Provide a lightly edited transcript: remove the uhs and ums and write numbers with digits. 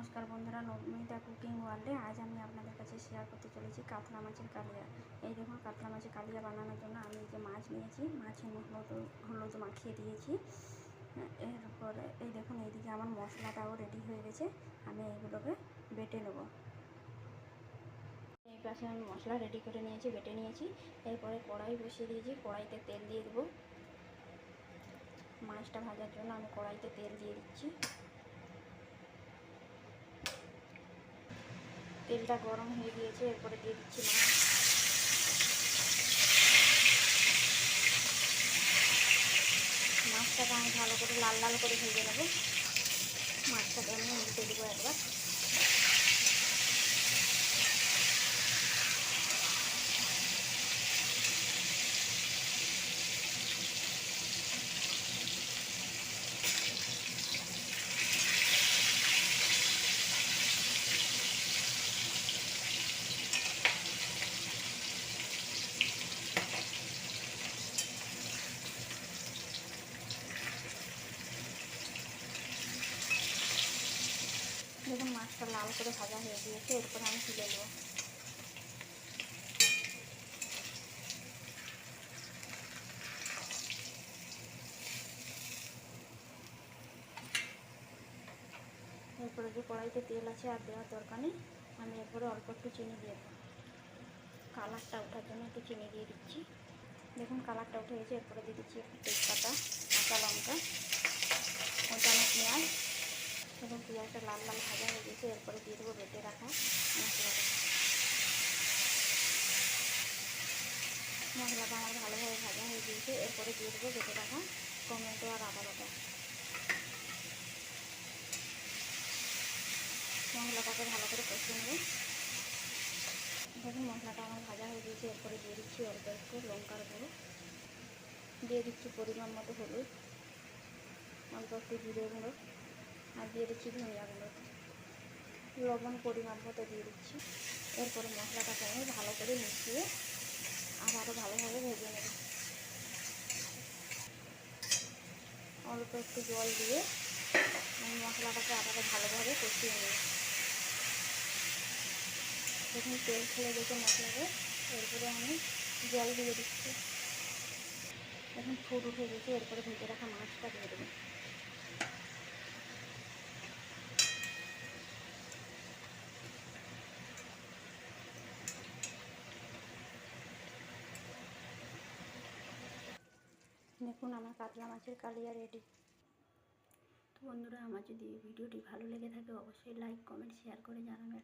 নমস্কার বন্ধুরা, নবমিতা কুকিং ওয়ার্ল্ডে আজ আমি আপনাদের কাছে শেয়ার করতে চলেছি কাতলা মাছের কালিয়া। এই দেখুন, কাতলা মাছের কালিয়া বানানোর জন্য আমি যে মাছ নিয়েছি, মাছে হলুদ মাখিয়ে দিয়েছি। এরপরে এই দেখুন, এইদিকে আমার মশলাটাও রেডি হয়ে গেছে। আমি এইগুলোকে বেটে নেব। এই পাশে আমি মশলা রেডি করে নিয়েছি, বেটে নিয়েছি। এরপরে কড়াই বসিয়ে দিয়েছি, কড়াইতে তেল দিয়ে দেবো। মাছটা ভাজার জন্য আমি কড়াইতে তেল দিয়ে দিচ্ছি। তেলটা গরম হয়ে গিয়েছে, এরপরে দিয়ে দিচ্ছি মাছ। মাছটাকে আমি ভালো করে লাল লাল করে ভেজে নেব। মাছটাকে আমি উল্টে দেবো একবার। দেখুন, মাছটা লাল করে ভাজা হয়ে গিয়েছে, এরপরে আমি তুলে নেব। এরপরে যে কড়াইতে তেল আছে আর দেওয়ার দরকার নেই, আমি এরপরে অল্প একটু চিনি দিয়ে দেবো। কালারটা ওঠার জন্য একটু চিনি দিয়ে দিচ্ছি। দেখুন, কালারটা উঠে গেছে। এরপরে দিয়ে দিচ্ছি একটু তেজপাতা, কাঁচা লঙ্কা, কোঁচানো পেঁয়াজ। দেখুন, পেঁয়াজটা লাল লাল ভাজা হয়ে গেছে, এরপরে দিয়ে দেবো বেটে রাখা মশলাটা। মশলাটা আমার ভালোভাবে ভাজা হয়ে গিয়েছে, এরপরে দিয়ে দেবো বেটে রাখা টমেটো আর আদা বাটা। মশলাটাকে ভালো করে কষিয়ে নেব। দেখুন, মশলাটা আমার ভাজা হয়ে গিয়েছে, এরপরে দিয়ে দিচ্ছি অল্প একটু লঙ্কার গুঁড়ো, দিয়ে দিচ্ছি পরিমাণ মতো হলুদ, অল্প একটু জিরে গুঁড়ো, আর দিয়ে দিচ্ছি ধনিয়া গুঁড়ো, লবণ পরিমাণ মতো দিয়ে দিচ্ছি। এরপরে মশলাটাকে আমি ভালো করে মিশিয়ে আবারও ভালোভাবে ভেজে নেব। অল্প একটু জল দিয়ে আমি মশলাটাকে আবারও ভালোভাবে কষিয়ে নেব। দেখুন, তেল ছেড়ে গেছে মশলাতে, এরপরে আমি জল দিয়ে দিচ্ছি। এখন ফুট উঠে গেছে, এরপরে ভেজে রাখা মাছটা দিয়ে দেবো। দেখুন, আমার কাতলা মাছের কালিয়া রেডি। তো বন্ধুরা, আমার যদি ভিডিওটি ভালো লেগে থাকে অবশ্যই লাইক, কমেন্ট, শেয়ার করে জানাবেন।